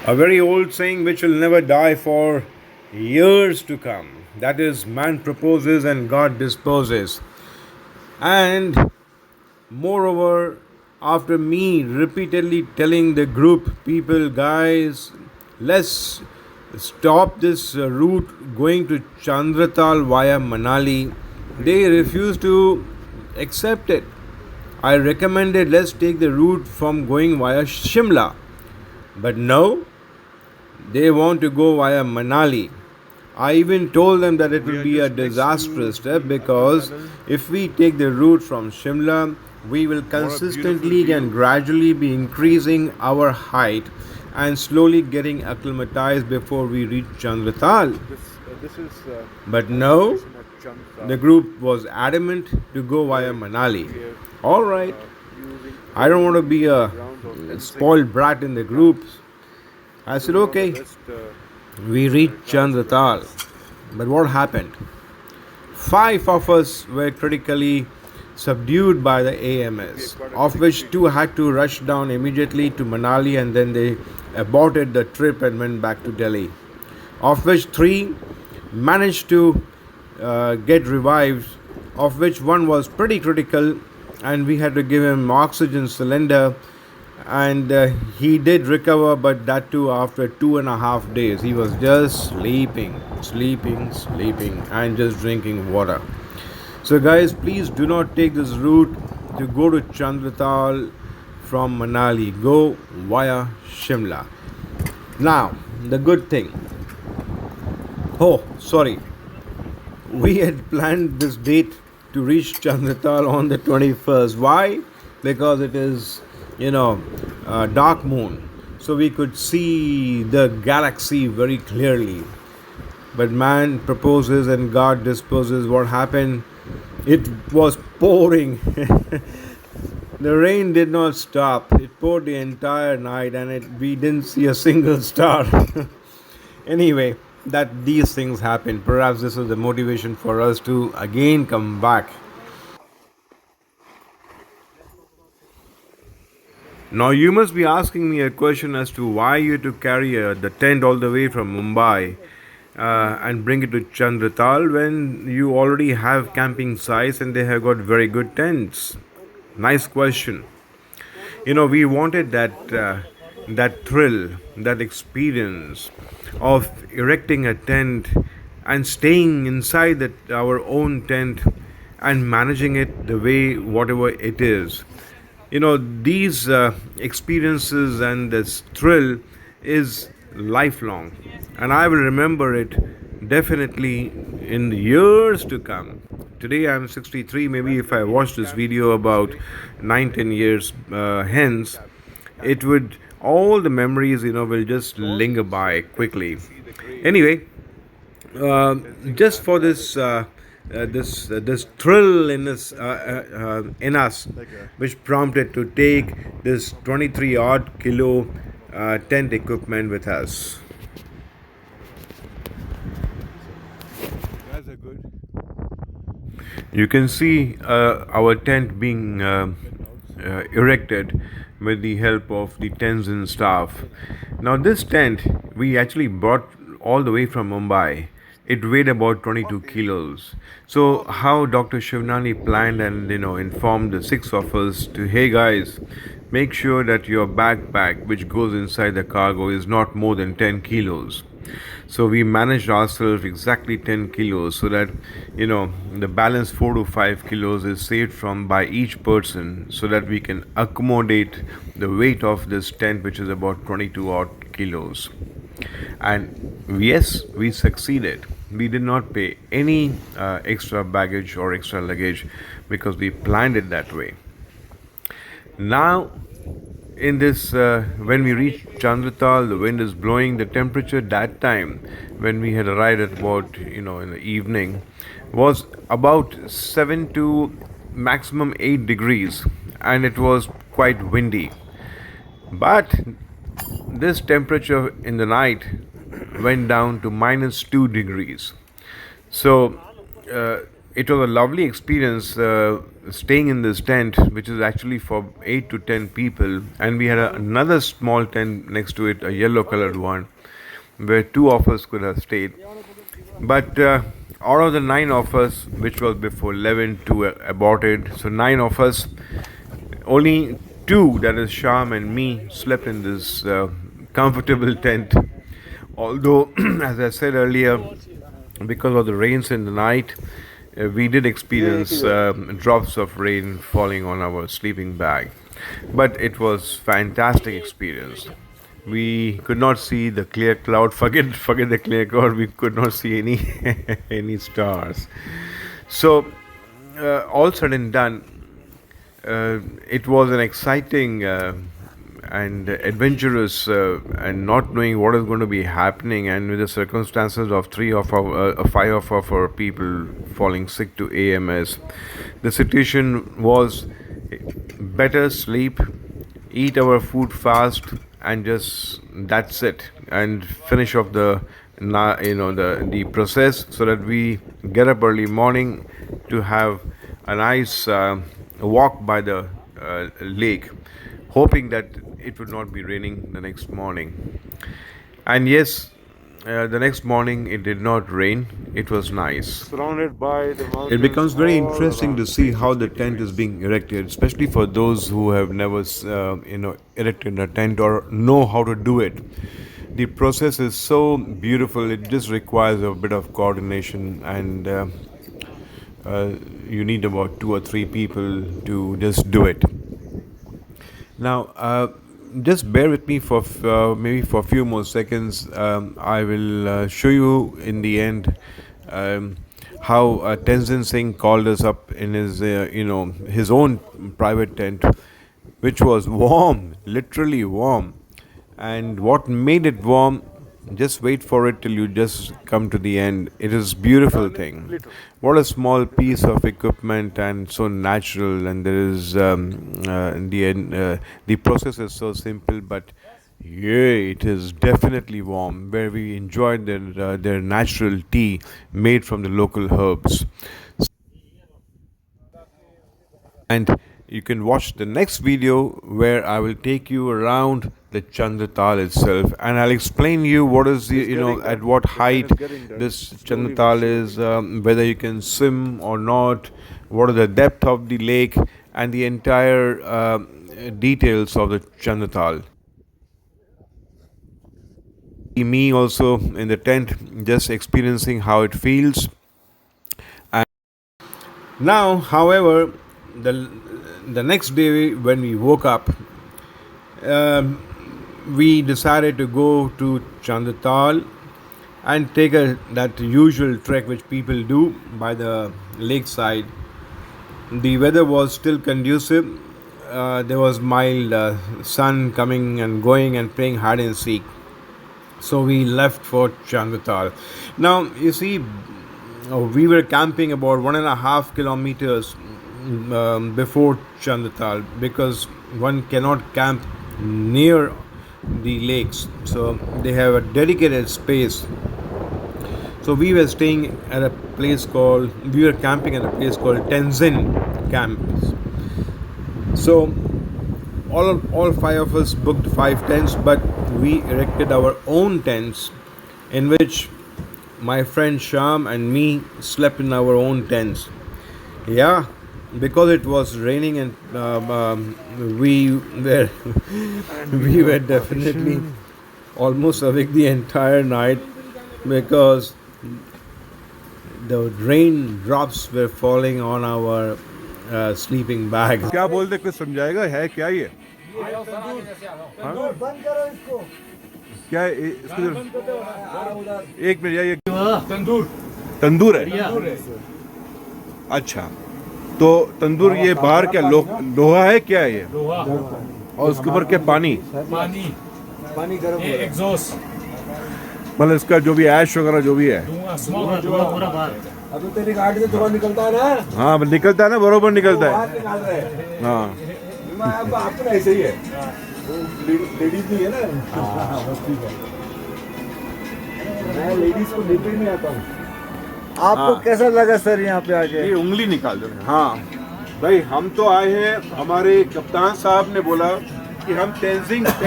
A very old saying which will never die for years to come. That is, man proposes and God disposes. And moreover, after me repeatedly telling the group people, guys, let's stop this route going to Chandratal via Manali, they refused to accept it. I recommended let's take the route from going via Shimla. But no, they want to go via Manali. I even told them that it will be a disastrous step because if we take the route from Shimla, we will consistently and gradually be increasing our height and slowly getting acclimatized before we reach Chandratal. But no, the group was adamant to go via Manali. Alright, I don't want to be a spoiled brat in the group. I said, okay, we reached Chandratal. But what happened? 5 of us were critically subdued by the AMS, of which 2 had to rush down immediately to Manali and then they aborted the trip and went back to Delhi, of which 3 managed to get revived, of which 1 was pretty critical and we had to give him oxygen cylinder and he did recover, but that too after 2.5 days. He was just sleeping, and just drinking water. So guys, please do not take this route to go to Chandratal from Manali. Go via Shimla. Now, the good thing. Oh, sorry. We had planned this date to reach Chandratal on the 21st. Why? Because it is, dark moon. So we could see the galaxy very clearly. But man proposes and God disposes. What happened? It was pouring. The rain did not stop. It poured the entire night and we didn't see a single star. Anyway, that these things happen. Perhaps this is the motivation for us to again come back. Now you must be asking me a question as to why you to carry the tent all the way from Mumbai and bring it to Chandratal when you already have camping sites and they have got very good tents. Nice question. We wanted that thrill, that experience of erecting a tent and staying inside our own tent and managing it the way whatever it is. These experiences and this thrill is lifelong, and I will remember it definitely in the years to come. Today I'm 63. Maybe if I watch this video about 9-10 years hence, it would all the memories will just linger by quickly. Anyway, just for this thrill in us, which prompted to take this 23 odd kilo tent equipment with us. Guys are good. You can see our tent being erected with the help of the Tenzin staff. Now this tent we actually brought all the way from Mumbai. It weighed about 22 kilos. So how Dr. Shivnani planned and informed the 6 of us to, hey guys, make sure that your backpack which goes inside the cargo is not more than 10 kilos. So we managed ourselves exactly 10 kilos so that the balance 4 to 5 kilos is saved from by each person so that we can accommodate the weight of this tent, which is about 22 odd kilos. And yes, we succeeded. We did not pay any extra baggage or extra luggage because we planned it that way. Now, in this, when we reached Chandratal, the wind is blowing. The temperature that time, when we had arrived at about in the evening, was about 7 to maximum 8 degrees, and it was quite windy. But this temperature in the night went down to -2 degrees. So it was a lovely experience staying in this tent, which is actually for 8 to 10 people, and we had another small tent next to it, a yellow colored one, where two of us could have stayed. But out of the 9 of us, which was before 11, two aborted, so 9 of us, only two, that is Sham and me, slept in this comfortable tent. Although, as I said earlier, because of the rains in the night, we did experience drops of rain falling on our sleeping bag. But it was fantastic experience. We could not see the clear cloud. Forget the clear cloud. We could not see any any stars. So, all said and done, it was an exciting and adventurous and not knowing what is going to be happening, and with the circumstances of five of our people falling sick to AMS, the situation was better sleep, eat our food fast, and just that's it, and finish off the process so that we get up early morning to have a nice walk by the lake, hoping that it would not be raining the next morning. And yes, the next morning it did not rain. It was nice. Surrounded by the mountains. It becomes very all interesting around. to see how the tent is being erected, especially for those who have never, erected a tent or know how to do it. The process is so beautiful. It just requires a bit of coordination, and you need about 2 or 3 people to just do it. Now, just bear with me for maybe for a few more seconds. I will show you in the end how Tenzin Singh called us up in his own private tent, which was warm, literally warm. And what made it warm? Just wait for it till you just come to the end. It is beautiful thing. What a small piece of equipment and so natural. And there is in the end, the process is so simple, but yeah, it is definitely warm. Where we enjoyed their natural tea made from the local herbs. And you can watch the next video where I will take you around the Chandratal itself, and I'll explain you what is at what height this Chandratal is, whether you can swim or not, what are the depth of the lake, and the entire details of the Chandratal. Me also in the tent, just experiencing how it feels. And now, however, the next day when we woke up, um, we decided to go to Chandratal and take that usual trek which people do by the lakeside. The weather was still conducive. There was mild sun coming and going and playing hide and seek. So we left for Chandratal. Now you see, we were camping about 1.5 kilometers before Chandratal, because one cannot camp near the lakes, so they have a dedicated space. So we were camping at a place called Tenzin Camp. So all 5 of us booked 5 tents, but we erected our own tents, in which my friend Sham and me slept in our own tents. Yeah, because it was raining, and we were we were definitely almost awake the entire night, because the rain drops were falling on our sleeping bags. क्या बोलते कुछ समझाएगा है क्या ये क्या एक minute ये तंदूर है अच्छा तो तंदूर ये बाहर क्या लोहा है क्या ये और उसके ऊपर क्या पानी गर्म एग्जॉस्ट मतलब इसका जो भी ऐश वगैरह जो भी है अब तो तेरी गाड़ी से धुआं निकलता है ना हाँ निकलता है ना बरोबर निकलता है हाँ आपको ऐसे ही है लेडीज भी है ना मैं लेडीज को लेते ही नहीं आता हूँ आपको हाँ। कैसा लगा सर यहाँ पे आके? ये उंगली निकाल दो। हाँ भाई, हम तो आए हैं, हमारे कप्तान साहब ने बोला कि हम तेंजिंग टेंट